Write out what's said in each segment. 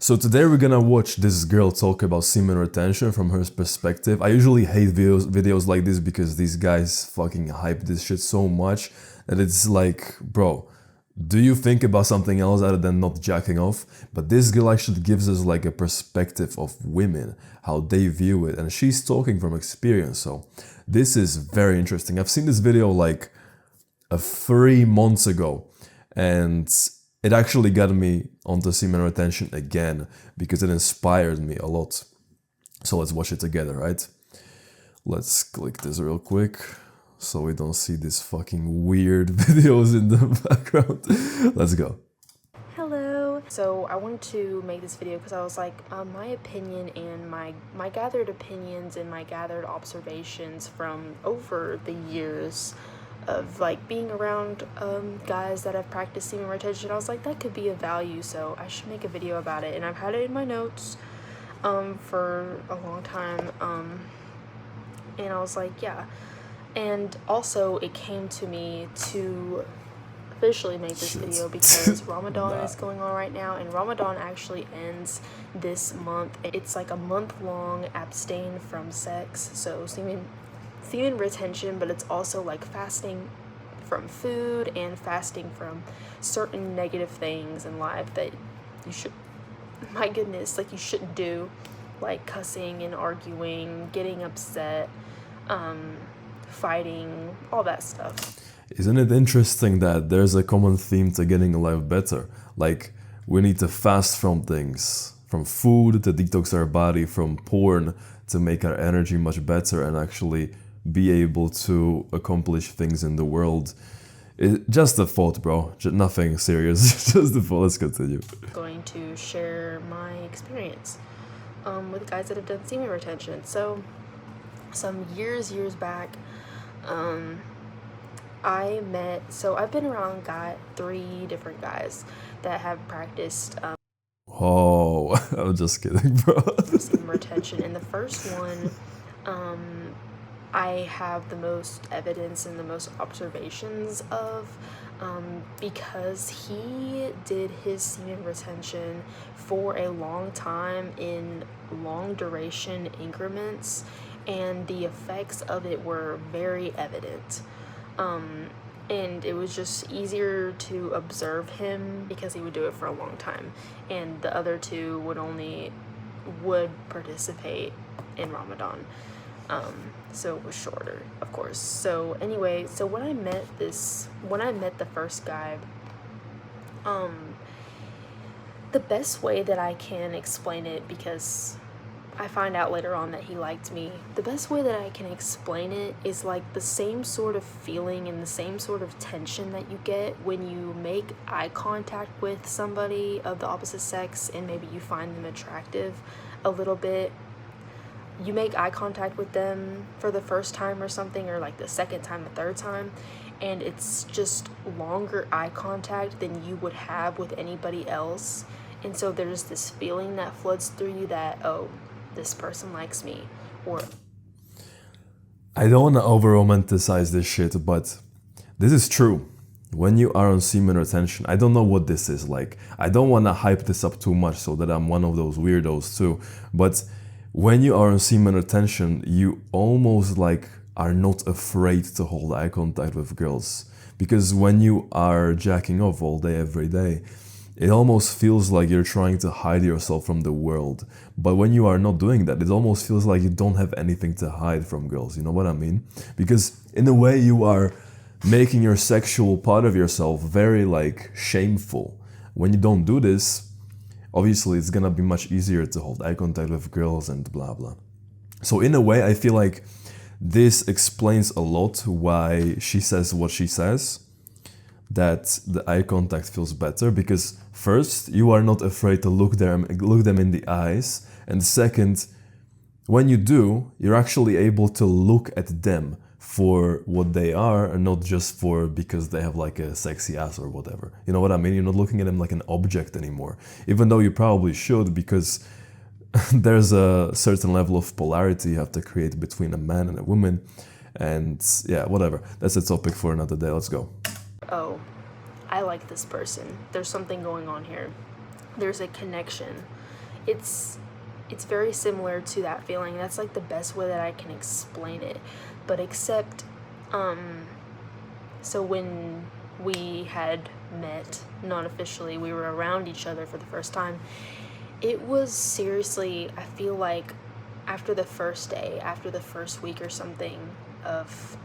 So today we're gonna watch this girl talk about semen retention from her perspective. I usually hate videos like this because these guys fucking hype this shit so much that it's like, bro, do you think about something else other than not jacking off? But this girl actually gives us like a perspective of women, how they view it, and she's talking from experience. So this is very interesting. I've seen this video like 3 months ago, and it actually got me onto semen retention again because it inspired me a lot. So let's watch it together, right? Let's click this real quick so we don't see these fucking weird videos in the background. Let's go. Hello. So I wanted to make this video because I was like, my opinion and my gathered opinions and my gathered observations from over the years of like being around guys that have practiced semen retention. I was like, that could be of value, so I should make a video about it. And I've had it in my notes for a long time, and I was like, yeah. And also it came to me to officially make this video because Ramadan is going on right now, and Ramadan actually ends this month. It's like a month-long abstain from sex, so semen retention, but it's also like fasting from food and fasting from certain negative things in life that you should, my goodness, like you shouldn't do, like cussing and arguing, getting upset, fighting, all that stuff. Isn't it interesting that there's a common theme to getting life better? Like, we need to fast from things, from food to detox our body, from porn to make our energy much better and actually be able to accomplish things in the world. Just a thought, bro. Nothing serious. Just a thought. Let's continue. Going to share my experience with guys that have done semen retention. So some years back, I've been around 3 different guys that have practiced oh, I'm just kidding, bro. semen retention. And the first one, I have the most evidence and the most observations of, because he did his semen retention for a long time in long duration increments, and the effects of it were very evident. And it was just easier to observe him because he would do it for a long time, and the other 2 would participate in Ramadan. So it was shorter, of course. So anyway, so when I met the first guy, the best way that I can explain it, because I find out later on that he liked me, the best way that I can explain it is like the same sort of feeling and the same sort of tension that you get when you make eye contact with somebody of the opposite sex and maybe you find them attractive a little bit. You make eye contact with them for the first time or something, or like the second time, the third time, and it's just longer eye contact than you would have with anybody else. And so there's this feeling that floods through you that, oh, this person likes me, or... I don't want to over-romanticize this shit, but this is true. When you are on semen retention, I don't know what this is like. I don't want to hype this up too much so that I'm one of those weirdos too, but when you are on semen retention, you almost like are not afraid to hold eye contact with girls. Because when you are jacking off all day, every day, it almost feels like you're trying to hide yourself from the world. But when you are not doing that, it almost feels like you don't have anything to hide from girls. You know what I mean? Because in a way you are making your sexual part of yourself very like shameful. When you don't do this, obviously it's gonna be much easier to hold eye contact with girls and blah blah. So in a way I feel like this explains a lot why she says what she says, that the eye contact feels better, because first, you are not afraid to look them in the eyes, and second, when you do, you're actually able to look at them for what they are and not just for because they have like a sexy ass or whatever. You know what I mean? You're not looking at them like an object anymore, even though you probably should, because there's a certain level of polarity you have to create between a man and a woman. And yeah, whatever. That's a topic for another day. Let's go. Oh, I like this person. There's something going on here. there's a connection. It's very similar to that feeling. That's like the best way that I can explain it. But except, so when we had met, not officially, we were around each other for the first time, it was seriously, I feel like after the first day, after the first week or something of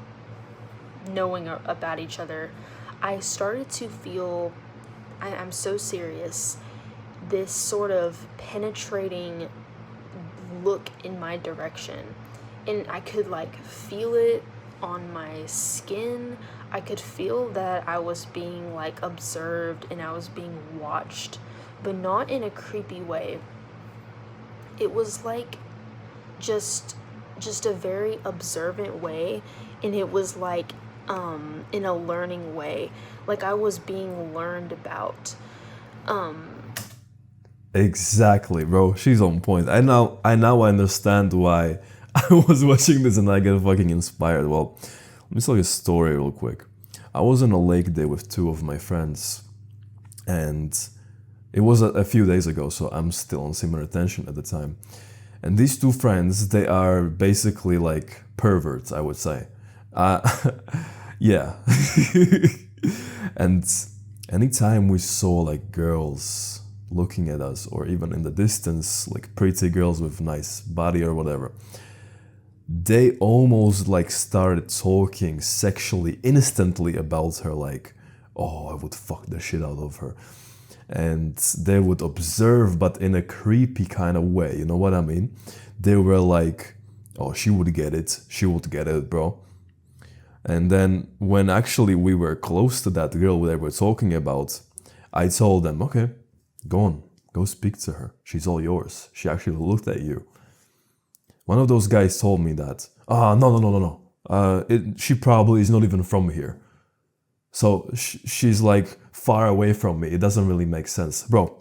knowing about each other, I started to feel, I'm so serious, this sort of penetrating look in my direction. And I could like feel it on my skin. I could feel that I was being like observed and I was being watched, but not in a creepy way. It was like just a very observant way, and it was like in a learning way, like I was being learned about. Exactly, bro. She's on point. I now understand why I was watching this and I get fucking inspired. Well, let me tell you a story real quick. I was on a lake day with two of my friends, and it was a few days ago, so I'm still on similar attention at the time. And these two friends, they are basically like perverts, I would say. Yeah. And anytime we saw like girls looking at us, or even in the distance, like pretty girls with nice body or whatever, they almost like started talking sexually instantly about her, like, oh, I would fuck the shit out of her. And they would observe, but in a creepy kind of way, you know what I mean? They were like, oh, she would get it, bro. And then when actually we were close to that girl they were talking about, I told them, okay, go on, go speak to her. She's all yours. She actually looked at you. One of those guys told me that, no. She probably is not even from here. So she's like far away from me. It doesn't really make sense. Bro,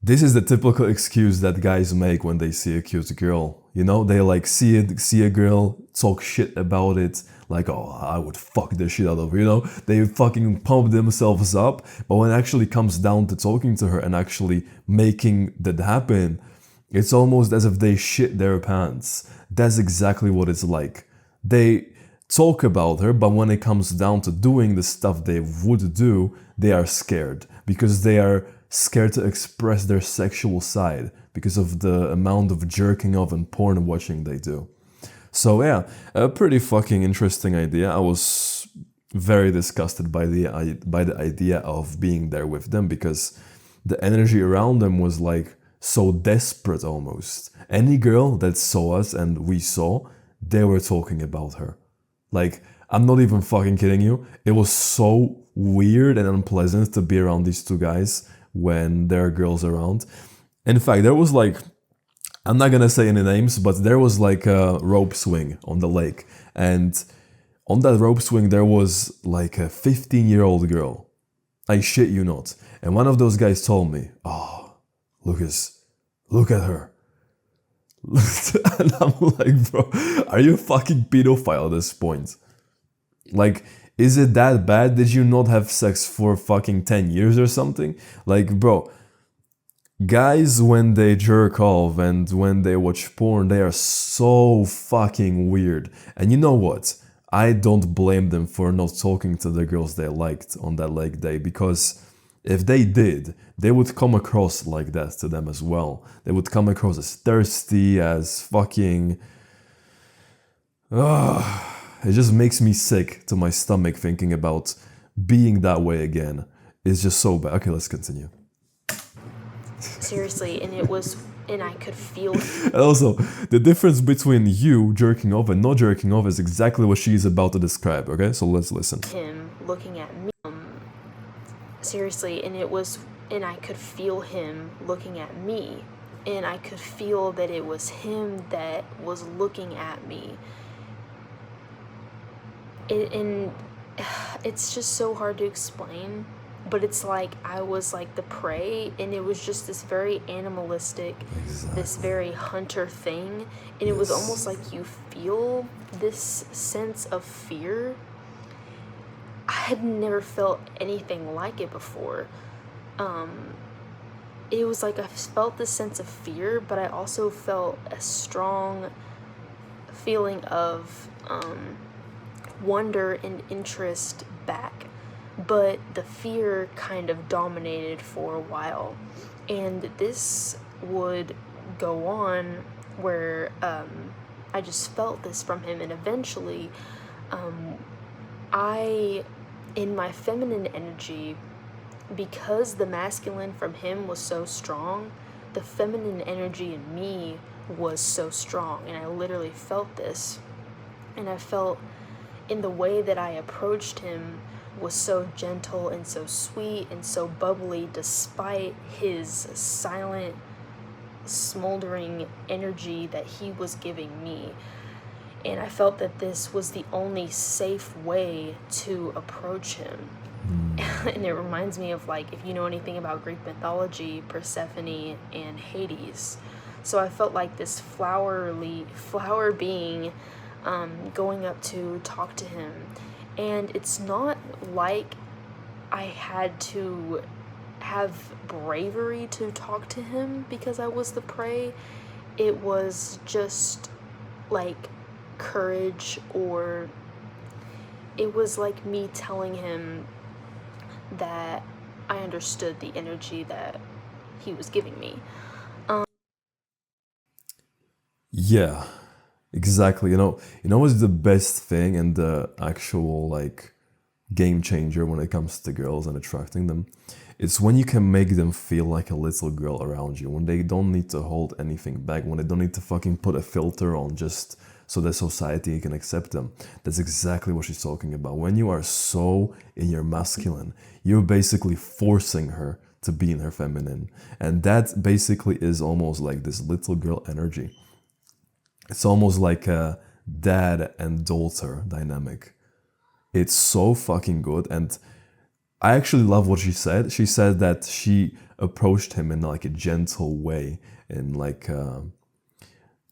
this is the typical excuse that guys make when they see a cute girl. You know, they like see a girl, talk shit about it, like, oh, I would fuck the shit out of her, you know? They fucking pump themselves up, but when it actually comes down to talking to her and actually making that happen, it's almost as if they shit their pants. That's exactly what it's like. They talk about her, but when it comes down to doing the stuff they would do, they are scared, because they are scared to express their sexual side because of the amount of jerking off and porn watching they do. So yeah, a pretty fucking interesting idea. I was very disgusted by the idea of being there with them, because the energy around them was like so desperate almost. Any girl that saw us and we saw, they were talking about her. Like, I'm not even fucking kidding you. It was so weird and unpleasant to be around these two guys when there are girls around. In fact, there was like, I'm not gonna say any names, but there was like a rope swing on the lake. And on that rope swing, there was like a 15-year-old girl. I shit you not. And one of those guys told me, oh, Lucas, look at her. And I'm like, bro, are you a fucking pedophile at this point? Like, is it that bad? Did you not have sex for fucking 10 years or something? Like, bro, guys, when they jerk off and when they watch porn, they are so fucking weird. And you know what? I don't blame them for not talking to the girls they liked on that leg day, because if they did, they would come across like that to them as well. They would come across as thirsty, as fucking... It just makes me sick to my stomach thinking about being that way again. It's just so bad. Okay, let's continue. Seriously, and I could feel... And also, the difference between you jerking off and not jerking off is exactly what she is about to describe, okay? So let's listen. Him looking at me. Seriously, and I could feel him looking at me. And I could feel that it was him that was looking at me. And it's just so hard to explain, but it's like I was like the prey, and it was just this very animalistic, this very hunter thing, and it was almost like you feel this sense of fear. I had never felt anything like it before. it was like I felt this sense of fear, but I also felt a strong feeling of wonder and interest back. But the fear kind of dominated for a while. And this would go on where I just felt this from him. And eventually, in my feminine energy, because the masculine from him was so strong, the feminine energy in me was so strong. And I literally felt this. And I felt in the way that I approached him was so gentle and so sweet and so bubbly, despite his silent, smoldering energy that he was giving me. And I felt that this was the only safe way to approach him. And it reminds me of, like, if you know anything about Greek mythology, Persephone and Hades. So I felt like this flower being going up to talk to him. And it's not like I had to have bravery to talk to him because I was the prey. It was just like courage, or it was like me telling him that I understood the energy that he was giving me. Yeah, exactly. What's the best thing and the actual like game changer when it comes to girls and attracting them? It's when you can make them feel like a little girl around you, when they don't need to hold anything back, when they don't need to fucking put a filter on just so that society can accept them. That's exactly what she's talking about. When you are so in your masculine, you're basically forcing her to be in her feminine. And that basically is almost like this little girl energy. It's almost like a dad and daughter dynamic. It's so fucking good. And I actually love what she said. She said that she approached him in like a gentle way, in like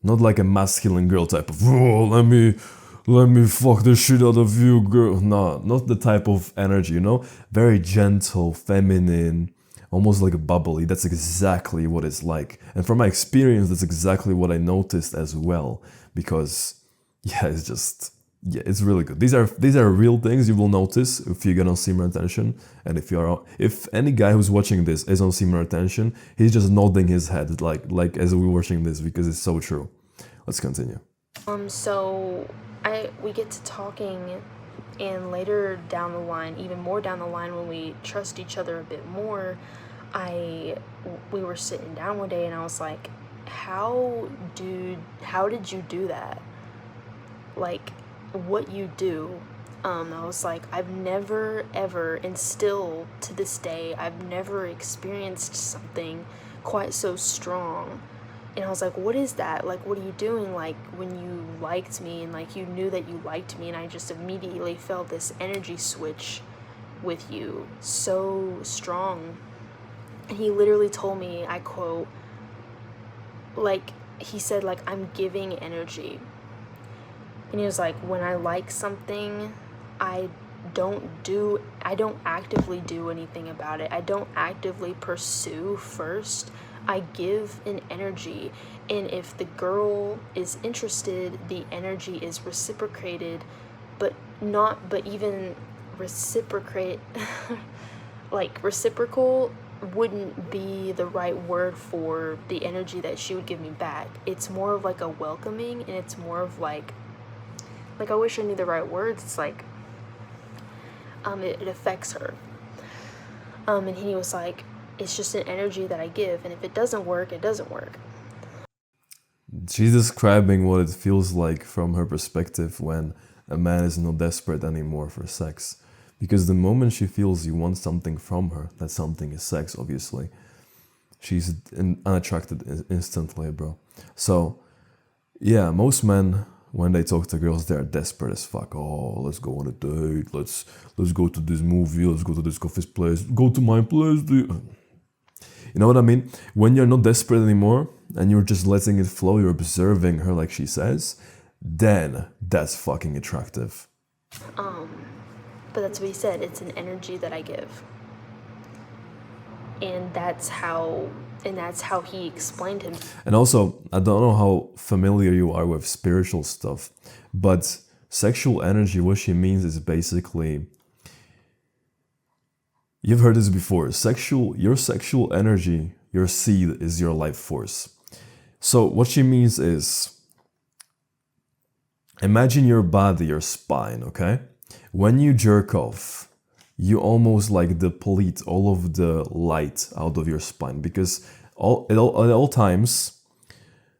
not like a masculine girl type of, oh, let me fuck the shit out of you, girl. No, not the type of energy, very gentle, feminine, almost like a bubbly. That's exactly what it's like. And from my experience, that's exactly what I noticed as well. Because yeah, it's really good. These are real things you will notice if you're gonna see more attention. And if any guy who's watching this is on Seymour attention, he's just nodding his head like as we're watching this, because it's so true. Let's continue. So we get to talking, and later down the line, even more down the line, when we trust each other a bit more, we were sitting down one day and I was like, how did you do that? Like, what you do. I was like, I've never ever, and still to this day, I've never experienced something quite so strong. And I was like, what is that? Like, what are you doing? Like, when you liked me and like you knew that you liked me, and I just immediately felt this energy switch with you so strong. And he literally told me, I quote, like, he said, like, I'm giving energy. And he was like, when I like something, I don't actively do anything about it. I don't actively pursue first. I give an energy. And if the girl is interested, the energy is reciprocated, but even reciprocate, like reciprocal wouldn't be the right word for the energy that she would give me back. It's more of like a welcoming, and it's more of like I wish I knew the right words. It's like, it affects her. And he was like, it's just an energy that I give, and if it doesn't work, it doesn't work. She's describing what it feels like from her perspective when a man is not desperate anymore for sex. Because the moment she feels you want something from her, that something is sex, obviously, she's unattracted instantly, bro. So, yeah, most men, when they talk to girls, they're desperate as fuck. Oh, let's go on a date. Let's go to this movie. Let's go to this coffee place. Go to my place. You know what I mean? When you're not desperate anymore and you're just letting it flow, you're observing her like she says, then that's fucking attractive. But that's what he said. It's an energy that I give. and that's how he explained him. And also, I don't know how familiar you are with spiritual stuff, but sexual energy, what she means is basically, you've heard this before, your sexual energy, your seed is your life force. So what she means is, imagine your body, your spine, okay? When you jerk off, you almost like deplete all of the light out of your spine, because at all times,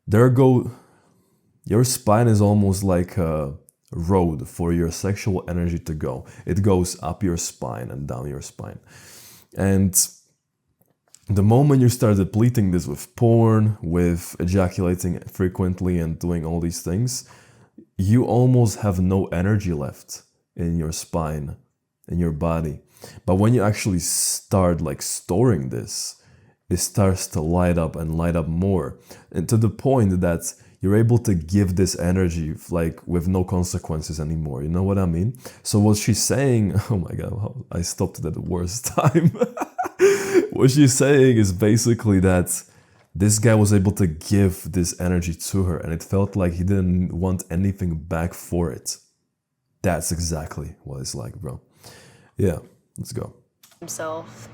your spine is almost like a road for your sexual energy to go. It goes up your spine and down your spine. And the moment you start depleting this with porn, with ejaculating frequently and doing all these things, you almost have no energy left in your spine, in your body. But when you actually start like storing this, it starts to light up and light up more, and to the point that you're able to give this energy like with no consequences anymore. You know what I mean? So what she's saying, oh my god, I stopped it at the worst time. What she's saying is basically that this guy was able to give this energy to her, and it felt like he didn't want anything back for it. That's exactly what it's like, bro. Yeah, let's go. Himself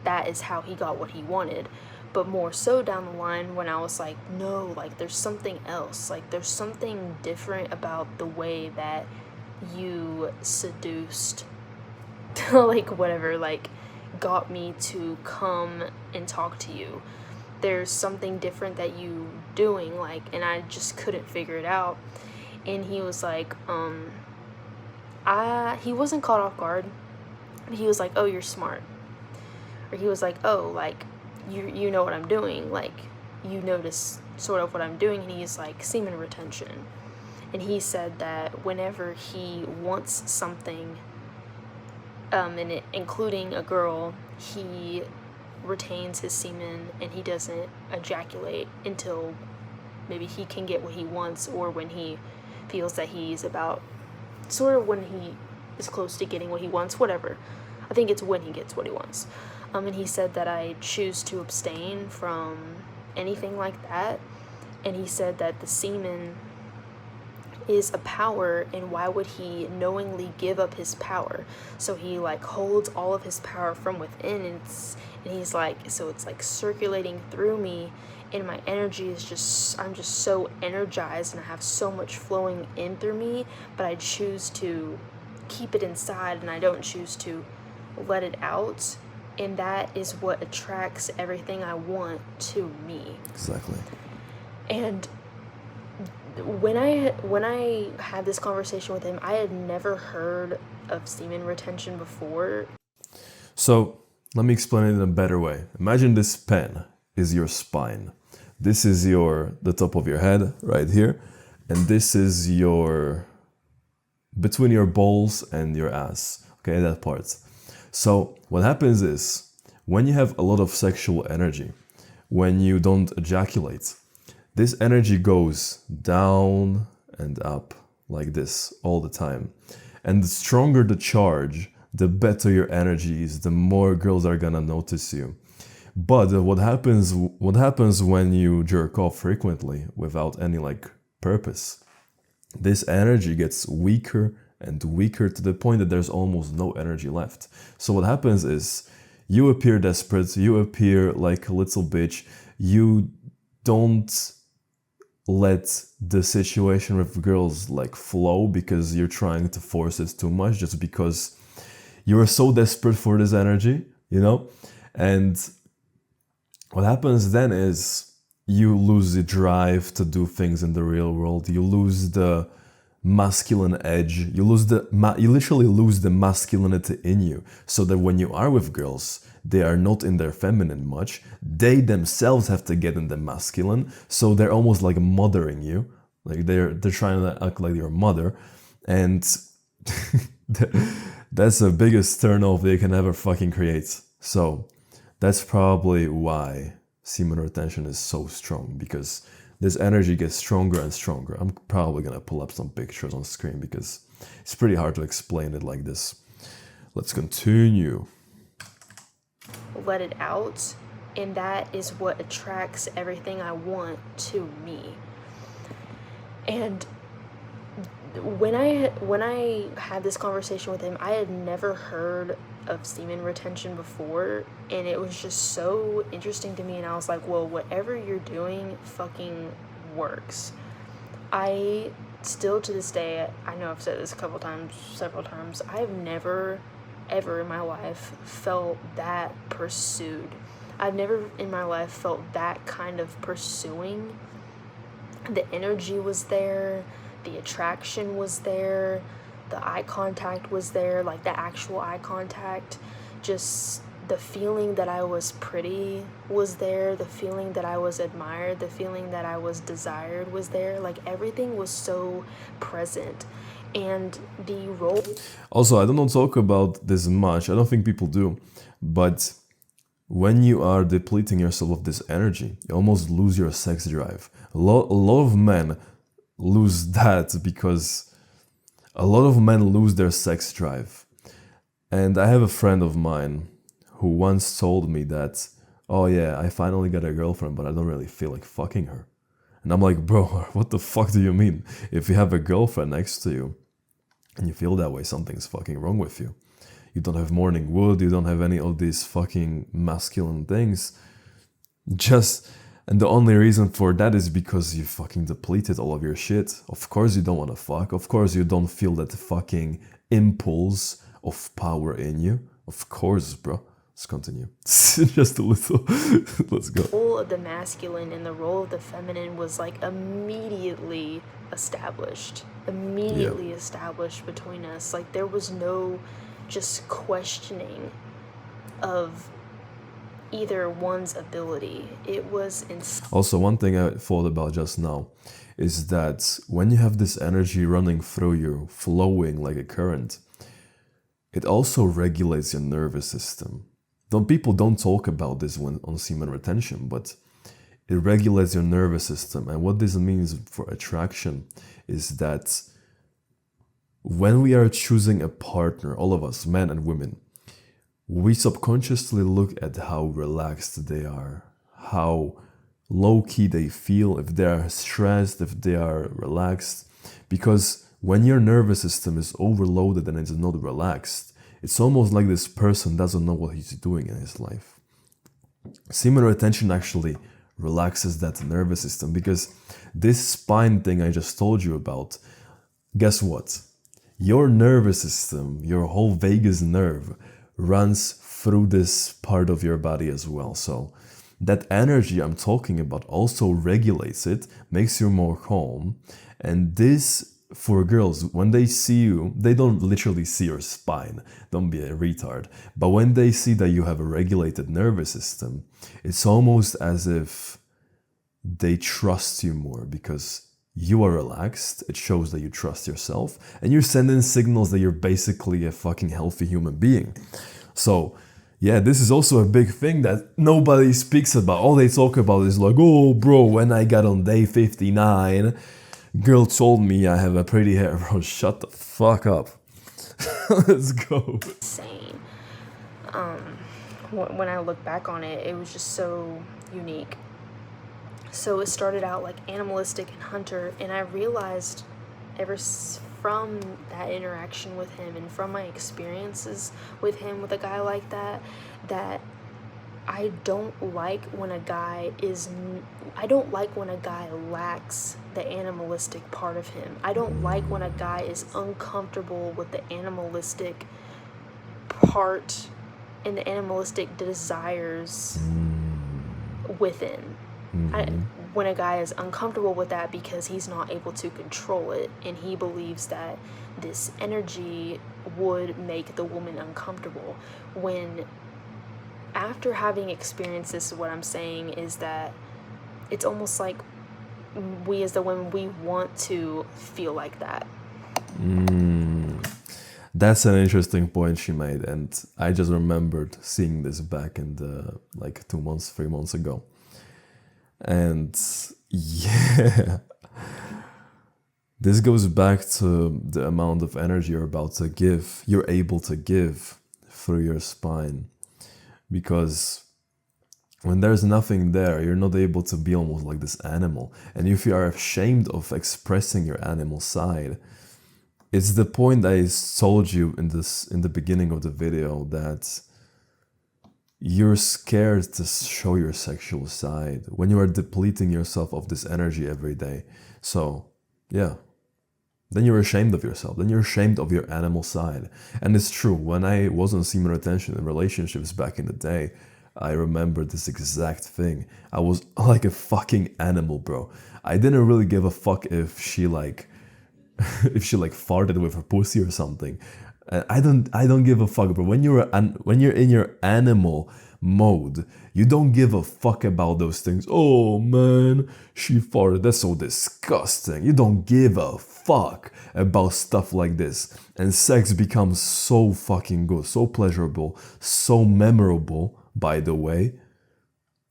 that is how he got what he wanted. But more so down the line, when I was like, no, like there's something else, like there's something different about the way that you seduced, like whatever, like got me to come and talk to you. There's something different that you doing, like, and I just couldn't figure it out. And he was like, he wasn't caught off guard. He was like, oh, you're smart. Or he was like, oh, like, you know what I'm doing, like, you notice sort of what I'm doing. And he's like, semen retention. And he said that whenever he wants something, including a girl, he retains his semen and he doesn't ejaculate until maybe he can get what he wants, or when he feels that he's about, sort of when he is close to getting what he wants, whatever. I think it's when he gets what he wants. And he said that I choose to abstain from anything like that. And he said that the semen is a power, and why would he knowingly give up his power? So he like holds all of his power from within, and he's like, so it's like circulating through me, and my energy is just, I'm just so energized and I have so much flowing in through me, but I choose to keep it inside and I don't choose to let it out. And that is what attracts everything I want to me. Exactly. And when I had this conversation with him, I had never heard of semen retention before. So let me explain it in a better way. Imagine this pen is your spine. This is the top of your head right here, and this is between your balls and your ass. Okay, that part. So what happens is, when you have a lot of sexual energy, when you don't ejaculate, this energy goes down and up like this all the time. And the stronger the charge, the better your energy is, the more girls are gonna notice you. But what happens when you jerk off frequently without any like purpose? This energy gets weaker and weaker to the point that there's almost no energy left. So what happens is, you appear desperate, you appear like a little bitch, you don't let the situation with girls like flow because you're trying to force it too much, just because you're so desperate for this energy, you know? And what happens then is, you lose the drive to do things in the real world, you lose the masculine edge, you literally lose the masculinity in you, so that when you are with girls, they are not in their feminine much, they themselves have to get in the masculine, so they're almost like mothering you, like they're trying to act like your mother, and that's the biggest turnoff they can ever fucking create. So that's probably why semen retention is so strong, because this energy gets stronger and stronger. I'm probably gonna pull up some pictures on screen because it's pretty hard to explain it like this. Let's continue. let it out, and that is what attracts everything I want to me. And when I had this conversation with him, I had never heard of semen retention before, and it was just so interesting to me, and I was like, well, whatever you're doing fucking works. I still to this day, I know I've said this several times, I've never ever in my life felt that pursued. I've never in my life felt that kind of pursuing. The energy was there, the attraction was there, the eye contact was there, like the actual eye contact. Just the feeling that I was pretty was there, the feeling that I was admired, the feeling that I was desired was there. Like everything was so present. And the role. Also, I don't talk about this much. I don't think people do. But when you are depleting yourself of this energy, you almost lose your sex drive. A lot of men lose that because a lot of men lose their sex drive. And I have a friend of mine who once told me that, oh yeah, I finally got a girlfriend, but I don't really feel like fucking her. And I'm like, bro, what the fuck do you mean? If you have a girlfriend next to you and you feel that way, something's fucking wrong with you. You don't have morning wood, you don't have any of these fucking masculine things. And the only reason for that is because you fucking depleted all of your shit. Of course you don't want to fuck. Of course you don't feel that fucking impulse of power in you. Of course, bro. Let's continue. Just a little. Let's go. The role of the masculine and the role of the feminine was like immediately established. Established between us. Like there was no just questioning of either one's ability. It was also, one thing I thought about just now is that when you have this energy running through you, flowing like a current, it also regulates your nervous system. People don't talk about this when on semen retention, but it regulates your nervous system. And what this means for attraction is that when we are choosing a partner, all of us, men and women, we subconsciously look at how relaxed they are, how low-key they feel, if they are stressed, if they are relaxed. Because when your nervous system is overloaded and it's not relaxed, it's almost like this person doesn't know what he's doing in his life. Semen retention actually relaxes that nervous system, because this spine thing I just told you about, guess what? Your nervous system, your whole vagus nerve, runs through this part of your body as well. So that energy I'm talking about also regulates it, makes you more calm. And this, for girls, when they see you, they don't literally see your spine, don't be a retard, but when they see that you have a regulated nervous system, it's almost as if they trust you more, because you are relaxed. It shows that you trust yourself, and you're sending signals that you're basically a fucking healthy human being. So yeah, this is also a big thing that nobody speaks about. All they talk about is like, oh bro, when I got on day 59, girl told me I have a pretty hair. Bro, shut the fuck up. Let's go. Insane. When I look back on it, it was just so unique. So it started out like animalistic and hunter, and I realized from that interaction with him and from my experiences with him, with a guy like that, that I don't like when a guy lacks the animalistic part of him. I don't like when a guy is uncomfortable with the animalistic part and the animalistic desires within. When a guy is uncomfortable with that because he's not able to control it, and he believes that this energy would make the woman uncomfortable. When after having experienced this, what I'm saying is that it's almost like we as the women, we want to feel like that. That's an interesting point she made, and I just remembered seeing this back in the 3 months ago. And yeah, this goes back to the amount of energy you're able to give through your spine. because when there's nothing there, you're not able to be almost like this animal. And if you are ashamed of expressing your animal side, it's the point I told you in the beginning of the video, that you're scared to show your sexual side when you are depleting yourself of this energy every day. So yeah, then you're ashamed of yourself. Then you're ashamed of your animal side. And it's true, when I was on semen retention in relationships back in the day, I remember this exact thing. I was like a fucking animal, bro. I didn't really give a fuck if she like if she like farted with her pussy or something. I don't give a fuck, bro. When you're in your animal mode, you don't give a fuck about those things. Oh man, she farted. That's so disgusting. You don't give a fuck about stuff like this. And sex becomes so fucking good, so pleasurable, so memorable, by the way.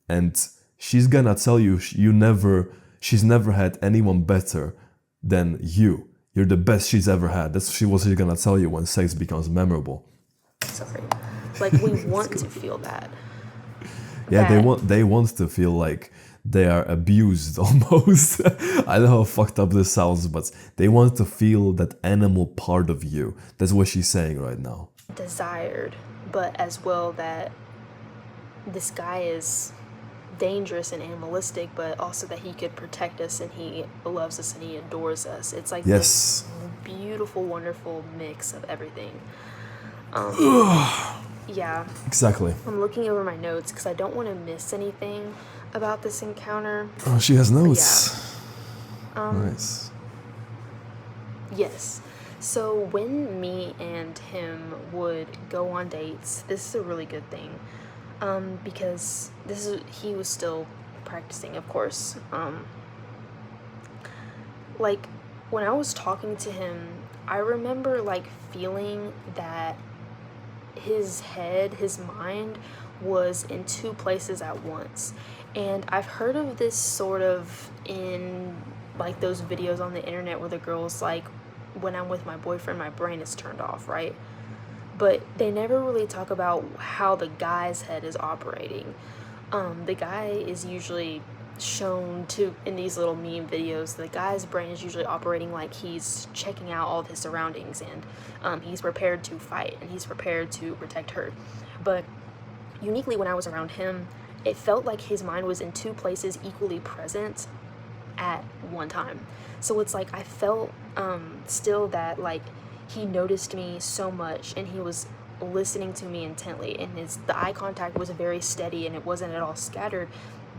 And she's gonna tell you she's never had anyone better than you. You're the best she's ever had. That's what she's gonna tell you when sex becomes memorable. Sorry. Like, we want to feel that. Yeah, they want to feel like they are abused almost. I don't know how fucked up this sounds, but they want to feel that animal part of you. That's what she's saying right now. Desired, but as well that this guy is dangerous and animalistic, but also that he could protect us and he loves us and he adores us. It's like this beautiful, wonderful mix of everything. Yeah. Exactly. I'm looking over my notes because I don't want to miss anything about this encounter. Oh, she has notes. Yeah. Nice. Yes. So when me and him would go on dates, this is a really good thing. Because he was still practicing, of course. Like, when I was talking to him, I remember like feeling that his mind was in two places at once. And I've heard of this sort of in like those videos on the internet where the girl's like, when I'm with my boyfriend, my brain is turned off, right? But they never really talk about how the guy's head is operating. The guy is usually shown to, in these little meme videos, the guy's brain is usually operating like he's checking out all of his surroundings, and he's prepared to fight and he's prepared to protect her. But uniquely, when I was around him, it felt like his mind was in two places equally present at one time. So it's like I felt still that like he noticed me so much and he was listening to me intently, and the eye contact was very steady and it wasn't at all scattered.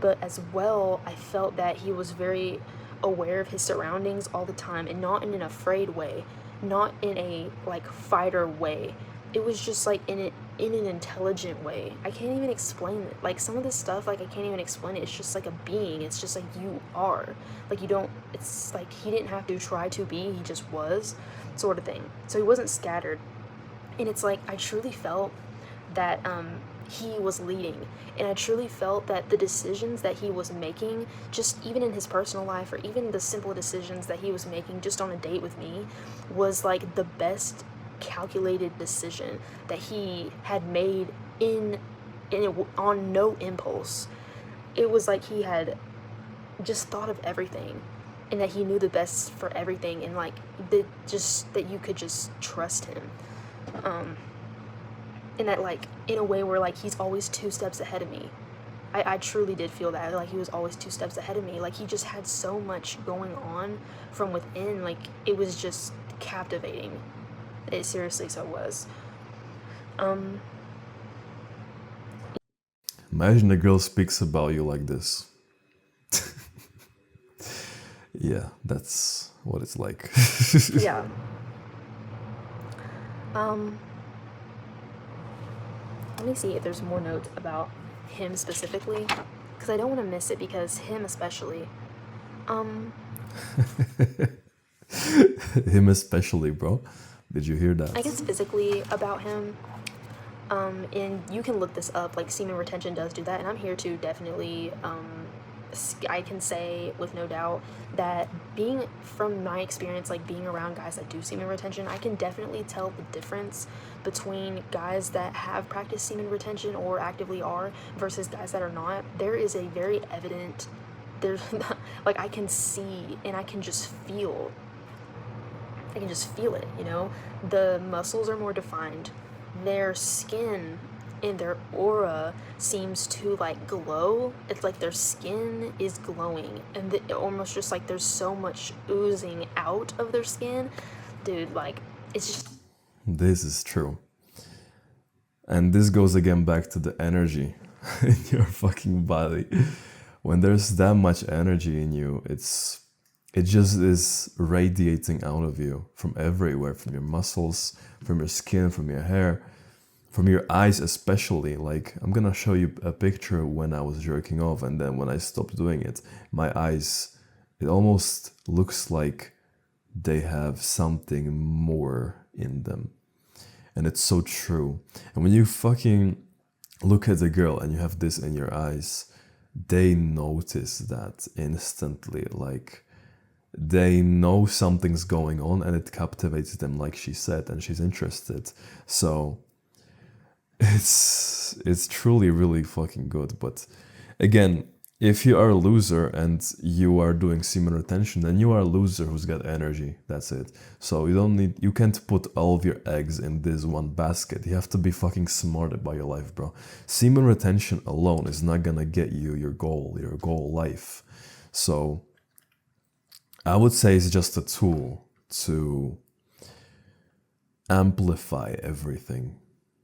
But as well, I felt that he was very aware of his surroundings all the time, and not in an afraid way, not in a like fighter way. It was just like in an intelligent way. I can't even explain it. Like some of this stuff, like I can't even explain it. It's just like a being. It's just like you are. Like you don't, it's like he didn't have to try to be, he just was, sort of thing. So he wasn't scattered. And it's like I truly felt that he was leading, and I truly felt that the decisions that he was making, just even in his personal life, or even the simple decisions that he was making just on a date with me, was like the best calculated decision that he had made on no impulse. It was like he had just thought of everything, and that he knew the best for everything, and like that you could just trust him. And that like in a way where like he's always 2 steps ahead of me. I truly did feel that, like he was always 2 steps ahead of me. Like he just had so much going on from within, like it was just captivating. It seriously so was. Imagine a girl speaks about you like this. Yeah, that's what it's like. Yeah. Let me see if there's more notes about him specifically, because I don't want to miss it, because him especially. Him especially, bro. Did you hear that? I guess physically about him, and you can look this up, like semen retention does do that, and I'm here to definitely I can say with no doubt that from my experience, like being around guys that do semen retention, I can definitely tell the difference between guys that have practiced semen retention or actively are versus guys that are not. There is a very evident, there's like I can see and I can just feel it, you know? The muscles are more defined. Their skin and their aura seems to like glow. It's like their skin is glowing and almost just like there's so much oozing out of their skin. Dude, like it's just... This is true. And this goes again back to the energy in your fucking body. When there's that much energy in you, it just is radiating out of you from everywhere, from your muscles, from your skin, from your hair, from your eyes especially. Like, I'm gonna show you a picture when I was jerking off, and then when I stopped doing it, my eyes, it almost looks like they have something more in them. And it's so true. And when you fucking look at a girl and you have this in your eyes, they notice that instantly. Like, they know something's going on and it captivates them, like she said, and she's interested. So it's truly really fucking good. But again, if you are a loser and you are doing semen retention, then you are a loser who's got energy. That's it. So you can't put all of your eggs in this one basket. You have to be fucking smart about your life, bro. Semen retention alone is not gonna get you your goal life. So I would say it's just a tool to amplify everything.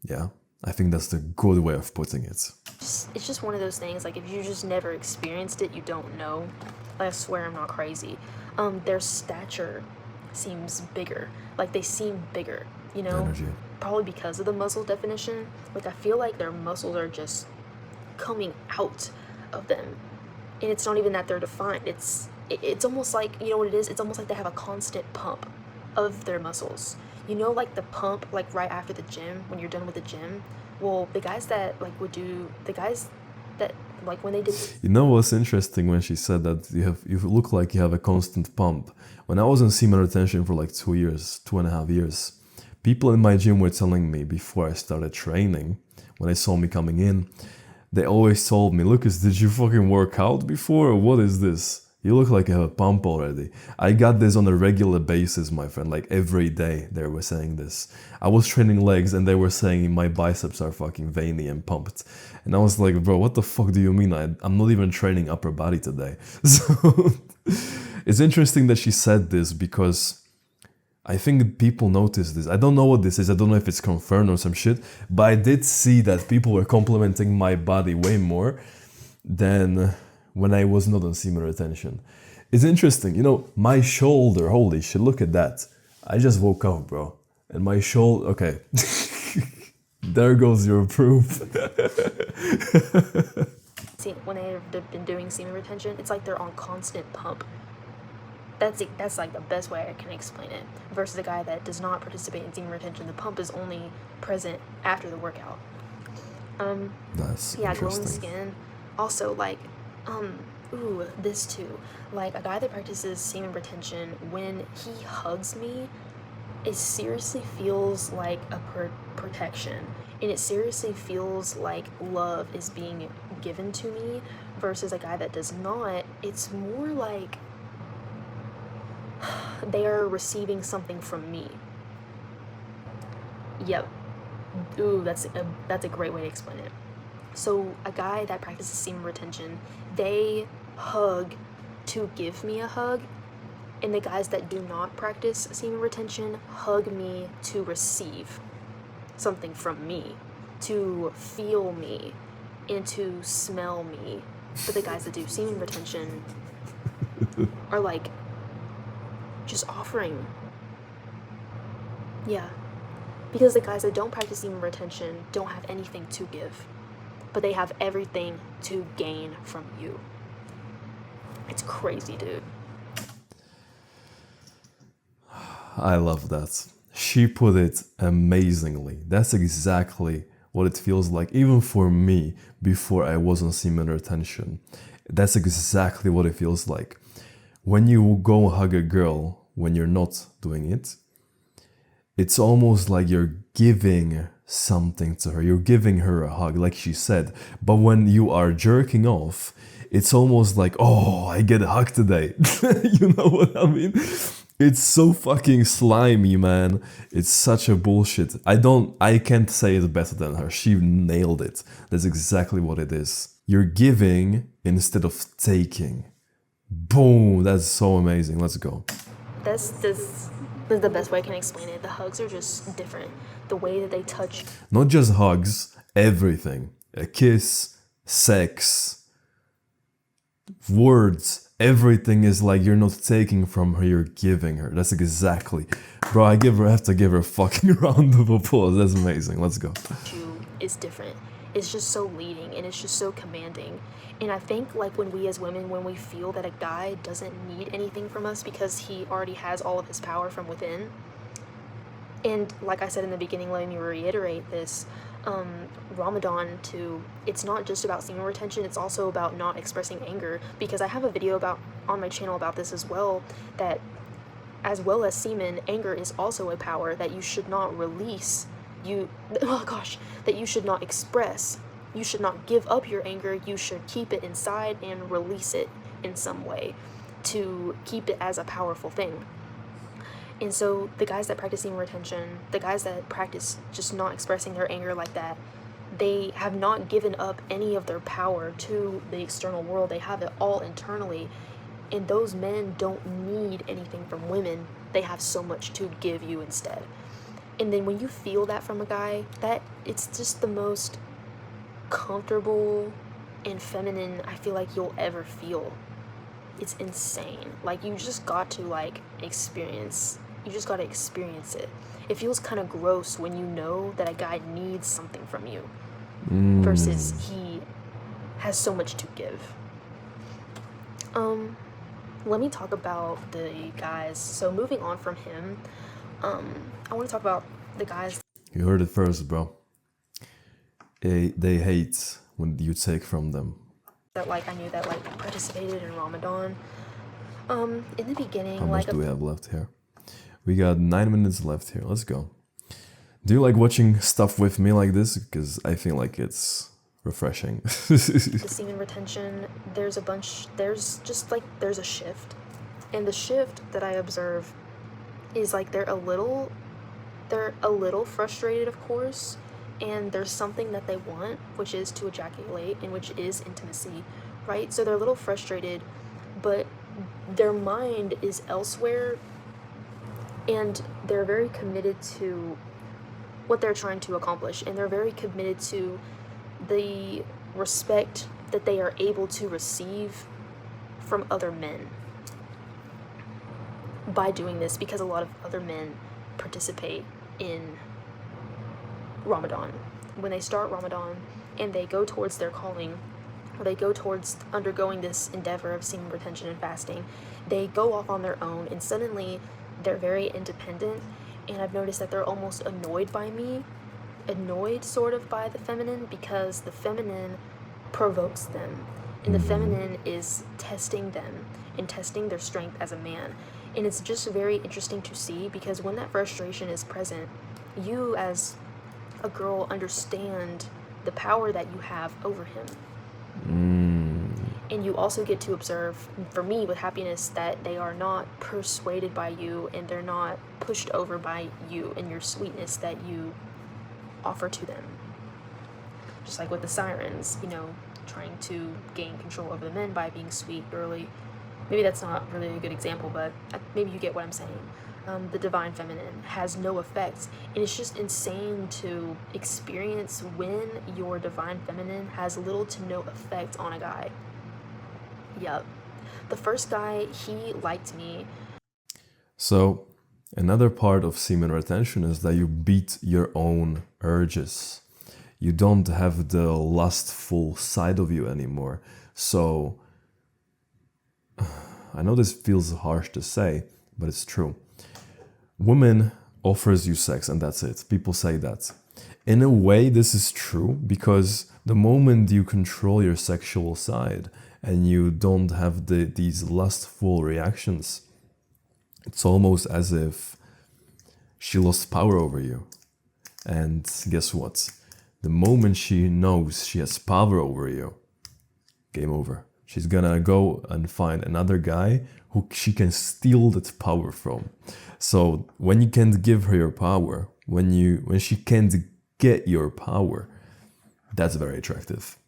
Yeah, I think that's the good way of putting it. It's just one of those things, like if you just never experienced it, you don't know. I swear I'm not crazy. Their stature seems bigger. Like they seem bigger, you know? Energy. Probably because of the muscle definition. Like I feel like their muscles are just coming out of them. And it's not even that they're defined. It's almost like, you know what it is? It's almost like they have a constant pump of their muscles. You know, like the pump, like right after the gym, when you're done with the gym? Well, the guys that when they did... You know what's interesting when she said that you look like you have a constant pump? When I was in semen retention for like 2.5 years, people in my gym were telling me before I started training, when they saw me coming in, they always told me, Lucas, did you fucking work out before or what is this? You look like you have a pump already. I got this on a regular basis, my friend. Like every day they were saying this. I was training legs and they were saying my biceps are fucking veiny and pumped. And I was like, bro, what the fuck do you mean? I'm not even training upper body today. So it's interesting that she said this because I think people notice this. I don't know what this is. I don't know if it's confirmed or some shit. But I did see that people were complimenting my body way more than when I was not on semen retention. It's interesting, you know, my shoulder, holy shit, look at that. I just woke up, bro. And my shoulder, okay. There goes your proof. See, when they've been doing semen retention, it's like they're on constant pump. That's like the best way I can explain it. Versus a guy that does not participate in semen retention, the pump is only present after the workout. That's yeah, interesting. glowing skin. Also, like, this too. Like, a guy that practices semen retention, when he hugs me, it seriously feels like a protection. And it seriously feels like love is being given to me. Versus a guy that does not, it's more like they are receiving something from me. Yep. Ooh, that's a great way to explain it. So a guy that practices semen retention, they hug to give me a hug, and the guys that do not practice semen retention hug me to receive something from me, to feel me, and to smell me. But the guys that do semen retention are like just offering. Yeah. Because the guys that don't practice semen retention don't have anything to give, but they have everything to gain from you. It's crazy, dude. I love that. She put it amazingly. That's exactly what it feels like, even for me, before I was on semen retention. That's exactly what it feels like. When you go hug a girl when you're not doing it, it's almost like you're giving something to her. You're giving her a hug, like she said. But when you are jerking off, it's almost like, oh, I get a hug today. You know what I mean? It's so fucking slimy, man. It's such a bullshit. I can't say it better than her. She nailed it. That's exactly what it is. You're giving instead of taking. Boom, that's so amazing. Let's go. This is the best way I can explain it. The hugs are just different. The way that they touch. Not just hugs, everything. A kiss, sex, words, everything is like you're not taking from her, you're giving her. That's exactly. Bro, I have to give her a fucking round of applause. That's amazing. Let's go. Is different. It's just so leading and it's just so commanding. And I think like when we as women, when we feel that a guy doesn't need anything from us because he already has all of his power from within. And like I said in the beginning, let me reiterate this. Ramadan too, it's not just about semen retention, it's also about not expressing anger, because I have a video on my channel about this as well, that as well as semen, anger is also a power that you should not release. That you should not express. You should not give up your anger. You should keep it inside and release it in some way to keep it as a powerful thing. And so the guys that practice semen retention, the guys that practice just not expressing their anger like that, they have not given up any of their power to the external world. They have it all internally. And those men don't need anything from women. They have so much to give you instead. And then when you feel that from a guy, that it's just the most comfortable and feminine I feel like you'll ever feel. It's insane. Like you just got to experience it. It feels kind of gross when you know that a guy needs something from you versus he has so much to give. Let me talk about the guys. So moving on from him, I want to talk about the guys. You heard it first, bro. They hate when you take from them. That I knew that participated in Ramadan. In the beginning, how much do we have left here? We got 9 minutes left here. Let's go. Do you like watching stuff with me like this? Because I feel like it's refreshing. The semen retention, there's a shift. And the shift that I observe is they're a little frustrated, of course, and there's something that they want, which is to ejaculate and which is intimacy, right? So they're a little frustrated, but their mind is elsewhere and they're very committed to what they're trying to accomplish, and they're very committed to the respect that they are able to receive from other men by doing this, because a lot of other men participate in Ramadan. When they start Ramadan and they go towards their calling, or they go towards undergoing this endeavor of semen retention and fasting, they go off on their own and suddenly they're very independent, and I've noticed that they're almost annoyed by me, sort of by the feminine, because the feminine provokes them, and the feminine is testing them and testing their strength as a man. And it's just very interesting to see, because when that frustration is present, you as a girl understand the power that you have over him. And you also get to observe, for me with happiness, that they are not persuaded by you and they're not pushed over by you and your sweetness that you offer to them. Just like with the sirens, trying to gain control over the men by being sweet early. Maybe that's not really a good example, but maybe you get what I'm saying. The divine feminine has no effect, and it's just insane to experience when your divine feminine has little to no effect on a guy. Yup. The first guy, he liked me. So, another part of semen retention is that you beat your own urges. You don't have the lustful side of you anymore. So, I know this feels harsh to say, but it's true. Women offers you sex and that's it. People say that. In a way, this is true, because the moment you control your sexual side and you don't have these lustful reactions, it's almost as if she lost power over you. And guess what? The moment she knows she has power over you, game over. She's gonna go and find another guy who she can steal that power from. So when you can't give her your power, when she can't get your power, that's very attractive.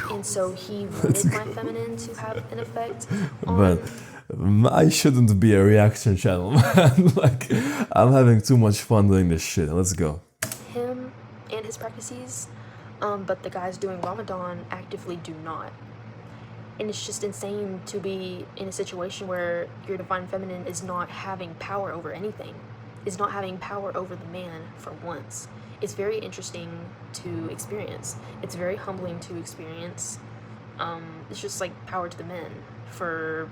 And so he wanted my feminine to have an effect on... But I shouldn't be a reaction channel, man. Like, I'm having too much fun doing this shit. Let's go. him and his practices, but the guys doing Ramadan actively do not. And it's just insane to be in a situation where your divine feminine is not having power over anything, is not having power over the man for once. It's very interesting to experience. It's very humbling to experience. It's just like power to the men for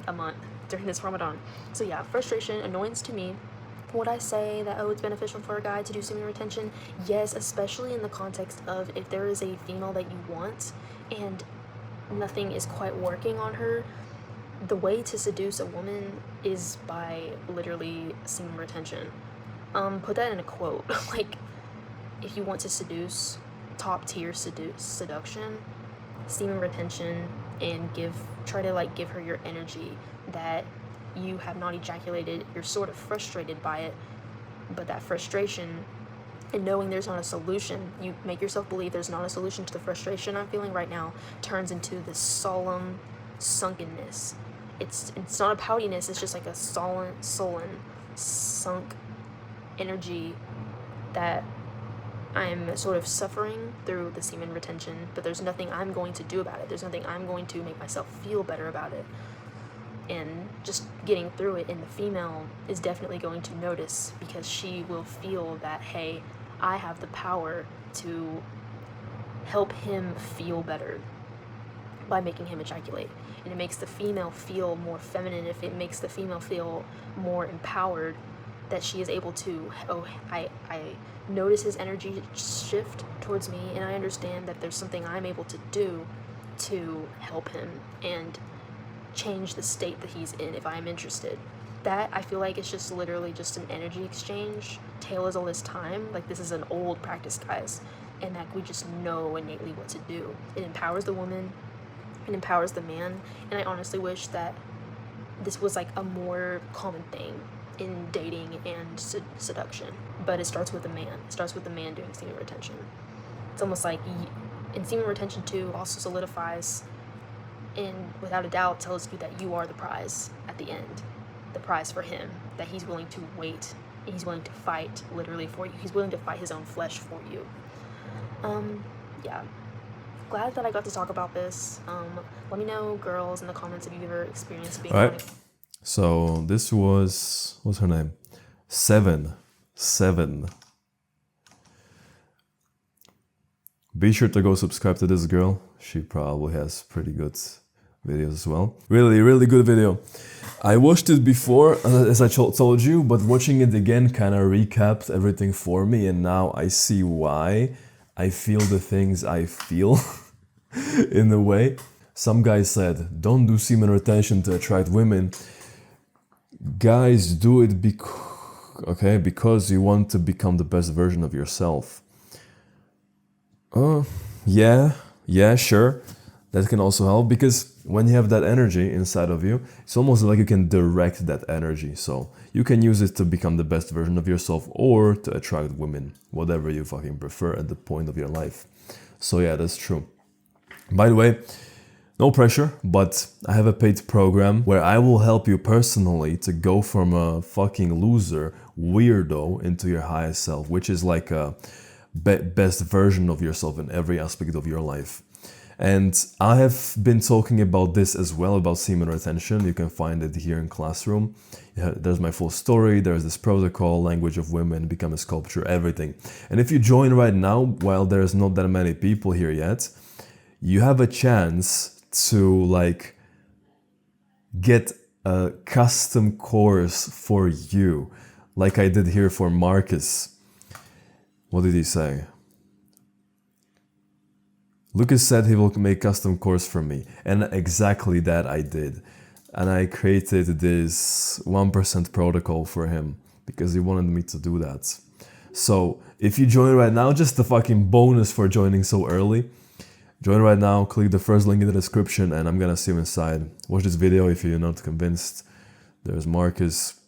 a month during this Ramadan. So yeah, frustration, annoyance to me. Would I say that, oh, it's beneficial for a guy to do semen retention? Yes, especially in the context of if there is a female that you want and nothing is quite working on her. The way to seduce a woman is by literally semen retention. Put that in a quote. Like, if you want to seduce, top tier seduction, semen retention, and try to give her your energy that you have not ejaculated. You're sort of frustrated by it, but that frustration and knowing there's not a solution, you make yourself believe there's not a solution to the frustration I'm feeling right now, turns into this solemn sunkenness. It's not a poutiness, it's just like a sullen, sunk energy that I'm sort of suffering through the semen retention, but there's nothing I'm going to do about it. There's nothing I'm going to make myself feel better about it. And just getting through it, and the female is definitely going to notice because she will feel that, hey, I have the power to help him feel better by making him ejaculate. And it makes the female feel more feminine. If it makes the female feel more empowered, that she is able to, oh, I notice his energy shift towards me, and I understand that there's something I'm able to do to help him and change the state that he's in if I'm interested. That, I feel like, it's just literally just an energy exchange. Tale as old as time. Like, this is an old practice, guys, and that we just know innately what to do. It empowers the woman, it empowers the man, and I honestly wish that this was like a more common thing in dating and seduction. But it starts with the man. It starts with the man doing semen retention. It's almost like, and semen retention too also solidifies and without a doubt tells you that you are the prize at the end. The prize for him, that he's willing to wait, and he's willing to fight literally for you. He's willing to fight his own flesh for you. Yeah. Glad that I got to talk about this. Let me know, girls, in the comments if you've ever experienced being All right. So this was, what's her name? Seven. Be sure to go subscribe to this girl. She probably has pretty good videos as well. Really good video. I watched it before, as I told you, but watching it again kind of recapped everything for me, and now I see why I feel the things I feel in a way. Some guy said, don't do semen retention to attract women. Guys, do it because you want to become the best version of yourself. Yeah, sure. That can also help, because when you have that energy inside of you, it's almost like you can direct that energy. So you can use it to become the best version of yourself or to attract women, whatever you fucking prefer at the point of your life. So yeah, that's true. By the way, no pressure, but I have a paid program where I will help you personally to go from a fucking loser, weirdo, into your highest self, which is like a best version of yourself in every aspect of your life. And I have been talking about this as well, about semen retention. You can find it here in Classroom. There's my full story, there's this protocol, language of women, become a sculpture, everything. And if you join right now, while there's not that many people here yet, you have a chance to get a custom course for you, like I did here for Marcus. What did he say? Lucas said he will make custom course for me, and exactly that I did. And I created this 1% protocol for him because he wanted me to do that. So if you join right now, just the fucking bonus for joining so early. Join right now, click the first link in the description, and I'm gonna see you inside. Watch this video if you're not convinced. There's Marcus.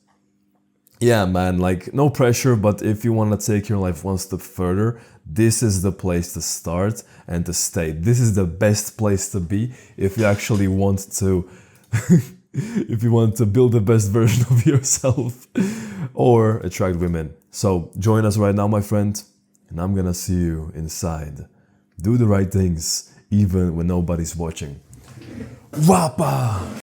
Yeah, man, like no pressure, but if you want to take your life one step further, this is the place to start and to stay. This is the best place to be if you actually want to if you want to build the best version of yourself or attract women. So join us right now, my friend, and I'm gonna see you inside. Do the right things even when nobody's watching. Wapa!